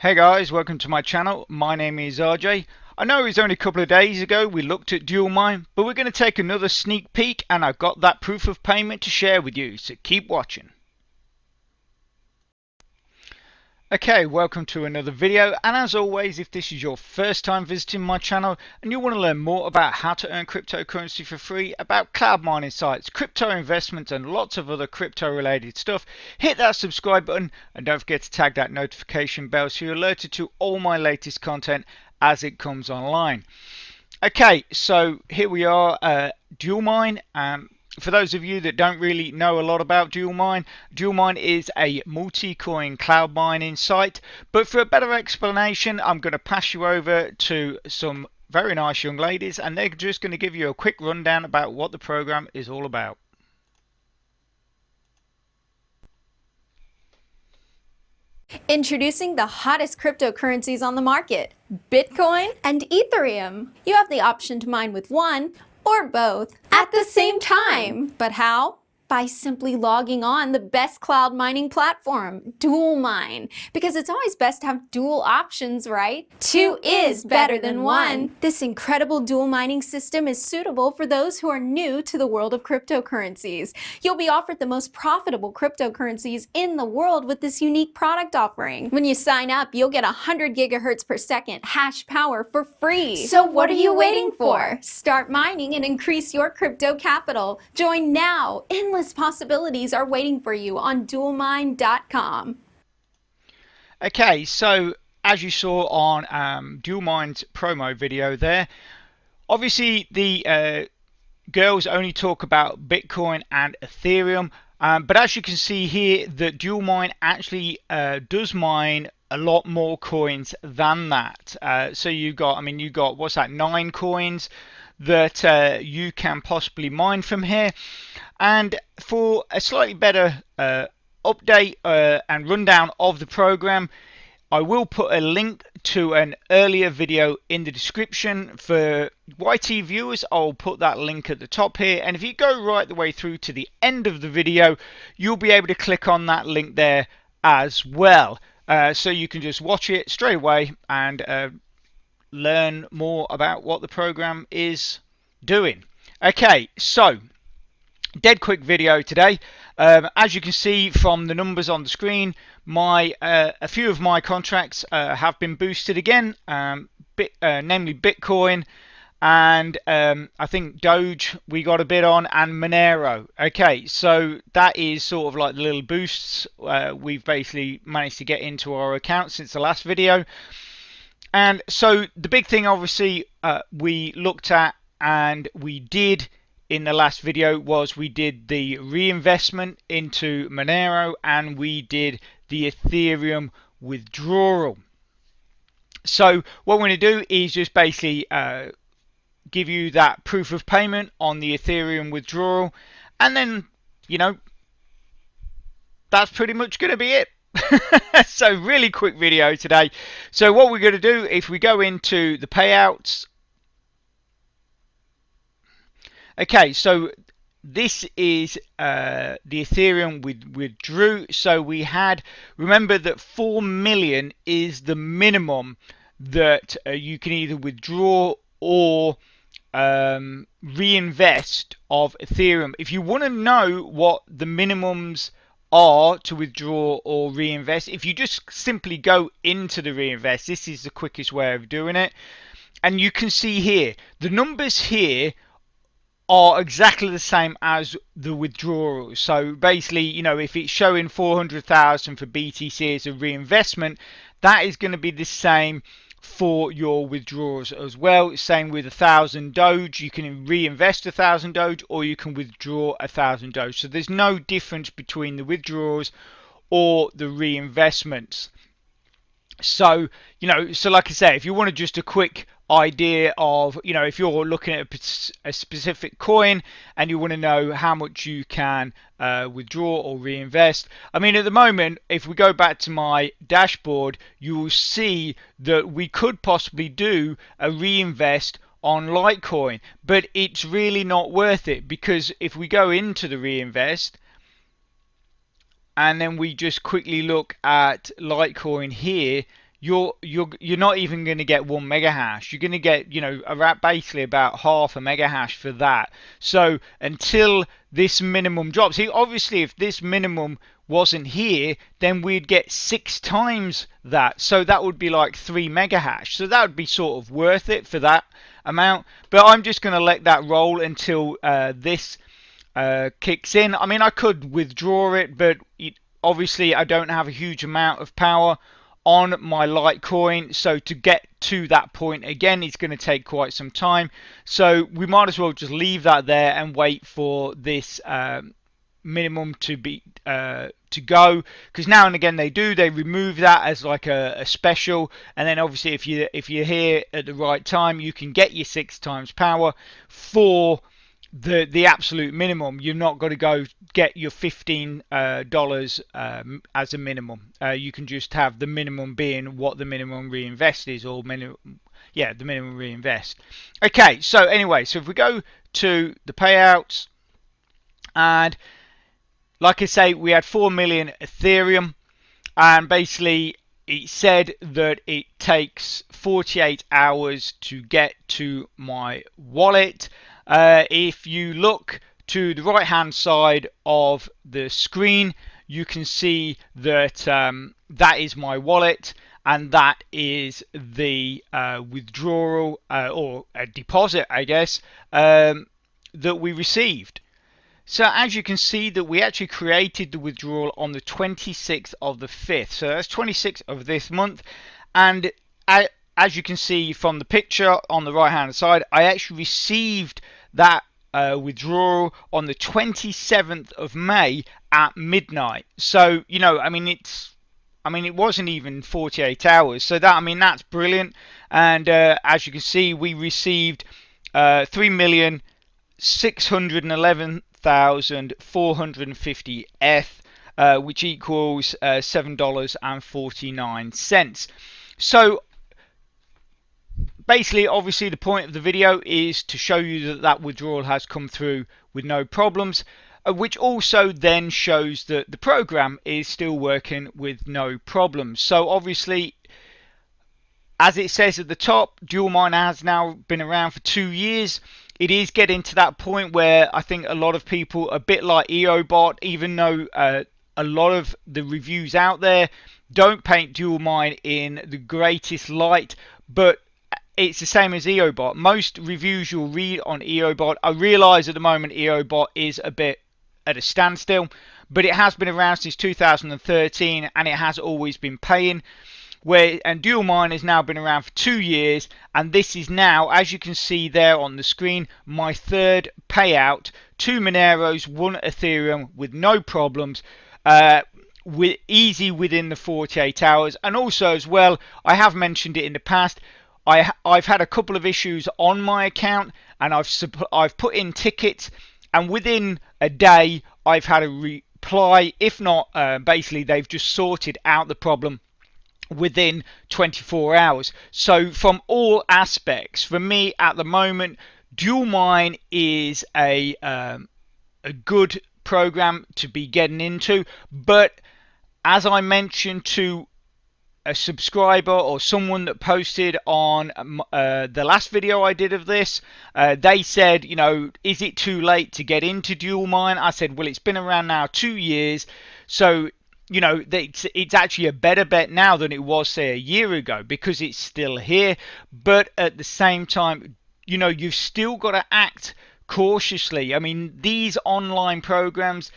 Hey guys, welcome to my channel. My name is RJ. I know it was only a couple of days ago we looked at Dualmine, but we're going to take another sneak peek and I've got that proof of payment to share with you, so keep watching. Okay, welcome to another video, and as always, if this is your first time visiting my channel and you want to learn more about how to earn cryptocurrency for free, about cloud mining sites, crypto investments and lots of other crypto related stuff, hit that subscribe button and don't forget to tag that notification bell so you're alerted to all my latest content as it comes online. Okay, so here we are, Dualmine. For those of you that don't really know a lot about Dualmine, Dualmine is a multi-coin cloud mining site. But for a better explanation, I'm going to pass you over to some very nice young ladies, and they're just going to give you a quick rundown about what the program is all about. Introducing the hottest cryptocurrencies on the market, Bitcoin and Ethereum. You have the option to mine with one or both at the same time. But how? By simply logging on the best cloud mining platform, Dualmine. Because it's always best to have dual options, right? Two is better than one. This incredible dual mining system is suitable for those who are new to the world of cryptocurrencies. You'll be offered the most profitable cryptocurrencies in the world with this unique product offering. When you sign up, you'll get 100 gigahertz per second hash power for free. So what are you waiting for? Start mining and increase your crypto capital. Join now. Endless possibilities are waiting for you on dualmine.com. Okay, so as you saw on Dualmine's promo video there, obviously the girls only talk about Bitcoin and Ethereum, but as you can see here, that Dualmine actually does mine a lot more coins than that. So you got what's that, 9 coins that you can possibly mine from here. And for a slightly better update and rundown of the program, I will put a link to an earlier video in the description. For YT viewers, I'll put that link at the top here, and if you go right the way through to the end of the video, you'll be able to click on that link there as well, so you can just watch it straight away and learn more about what the program is doing. Okay, so dead quick video today. As you can see from the numbers on the screen, a few of my contracts have been boosted again, namely Bitcoin and I think Doge we got a bit on, and Monero. Okay, so that is sort of like the little boosts we've basically managed to get into our account since the last video. And so the big thing obviously we looked at and we did in the last video was we did the reinvestment into Monero and we did the Ethereum withdrawal. So what we're going to do is just basically give you that proof of payment on the Ethereum withdrawal, and then, you know, that's pretty much going to be it. So really quick video today. So what we're going to do, if we go into the payouts, okay, so this is the Ethereum withdrew. So we had, remember that 4 million is the minimum that you can either withdraw or reinvest of Ethereum. If you want to know what the minimums are to withdraw or reinvest, if you just simply go into the reinvest, this is the quickest way of doing it. And you can see here, the numbers here are exactly the same as the withdrawals. So basically, you know, if it's showing 400,000 for BTC as a reinvestment, that is going to be the same for your withdrawals as well. Same with 1,000 Doge, you can reinvest 1,000 Doge or you can withdraw 1,000 Doge. So there's no difference between the withdrawals or the reinvestments. So, you know, so like I say, if you wanted just a quick idea of, you know, if you're looking at a specific coin and you want to know how much you can withdraw or reinvest, I mean, at the moment, if we go back to my dashboard, you will see that we could possibly do a reinvest on Litecoin, but it's really not worth it, because if we go into the reinvest and then we just quickly look at Litecoin here, you're not even going to get 1 mega hash. You're going to get, around basically about half a mega hash for that. So until this minimum drops, obviously if this minimum wasn't here, then we'd get 6 times that. So that would be like 3 mega hash. So that would be sort of worth it for that amount. But I'm just going to let that roll until this kicks in. I mean, I could withdraw it, but obviously I don't have a huge amount of power on my Litecoin, so to get to that point again, it's going to take quite some time. So we might as well just leave that there and wait for this minimum to be to go, because now and again they remove that as like a special, and then obviously if you're here at the right time, you can get your 6 times power for the absolute minimum. You're not going to go get your $15 as a minimum. You can just have the minimum being what the minimum reinvest is, or the minimum reinvest. Okay, so anyway, so if we go to the payouts, and like I say, we had 4 million Ethereum, and basically it said that it takes 48 hours to get to my wallet. If you look to the right hand side of the screen, you can see that that is my wallet, and that is the withdrawal or a deposit, I guess, that we received. So as you can see that we actually created the withdrawal on the 26th of the 5th. So that's 26th of this month. And as you can see from the picture on the right hand side, I actually received that withdrawal on the 27th of May at midnight. So, I mean, it wasn't even 48 hours. So that's brilliant. And as you can see, we received 3,611,450 ETH, which equals $7.49. So basically, obviously, the point of the video is to show you that withdrawal has come through with no problems, which also then shows that the program is still working with no problems. So obviously, as it says at the top, Dualmine has now been around for 2 years. It is getting to that point where I think a lot of people, a bit like EOBot, even though a lot of the reviews out there don't paint Dualmine in the greatest light, but it's the same as EOBot. Most reviews you'll read on EOBot, I realise at the moment EOBot is a bit at a standstill, but it has been around since 2013 and it has always been paying. And Dualmine has now been around for 2 years, and this is now, as you can see there on the screen, my 3rd payout, 2 Moneros, 1 Ethereum with no problems, easy within the 48 hours. And also as well, I have mentioned it in the past, I've had a couple of issues on my account, and I've put in tickets, and within a day I've had a reply. If not, basically they've just sorted out the problem within 24 hours. So from all aspects, for me at the moment, Dualmine is a good program to be getting into. But as I mentioned to a subscriber or someone that posted on the last video I did of this, they said, is it too late to get into Dualmine? I said, well, it's been around now 2 years, so it's actually a better bet now than it was, say, a year ago, because it's still here. But at the same time, you've still got to act cautiously. I mean, these online programs,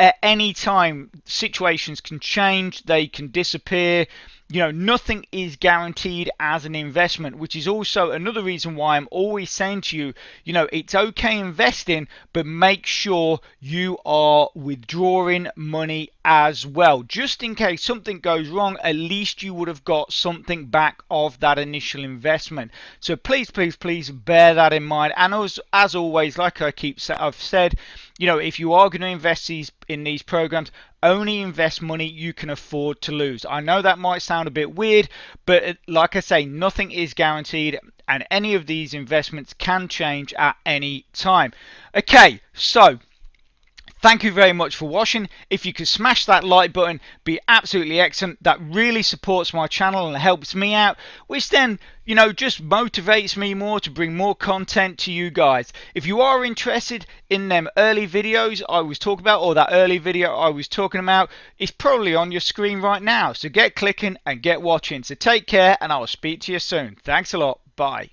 at any time, situations can change, they can disappear. Nothing is guaranteed as an investment, which is also another reason why I'm always saying to you, it's okay investing, but make sure you are withdrawing money as well. Just in case something goes wrong, at least you would have got something back of that initial investment. So please, please, please bear that in mind. And as always, like I've said, if you are going to invest in these programs, only invest money you can afford to lose. I know that might sound a bit weird, but like I say, nothing is guaranteed, and any of these investments can change at any time. Okay, so Thank you very much for watching. If you could smash that like button, be absolutely excellent. That really supports my channel and helps me out, which then, you know, just motivates me more to bring more content to you guys. If you are interested in them early videos I was talking about, or that early video I was talking about, it's probably on your screen right now. So get clicking and get watching. So take care, and I will speak to you soon. Thanks a lot. Bye.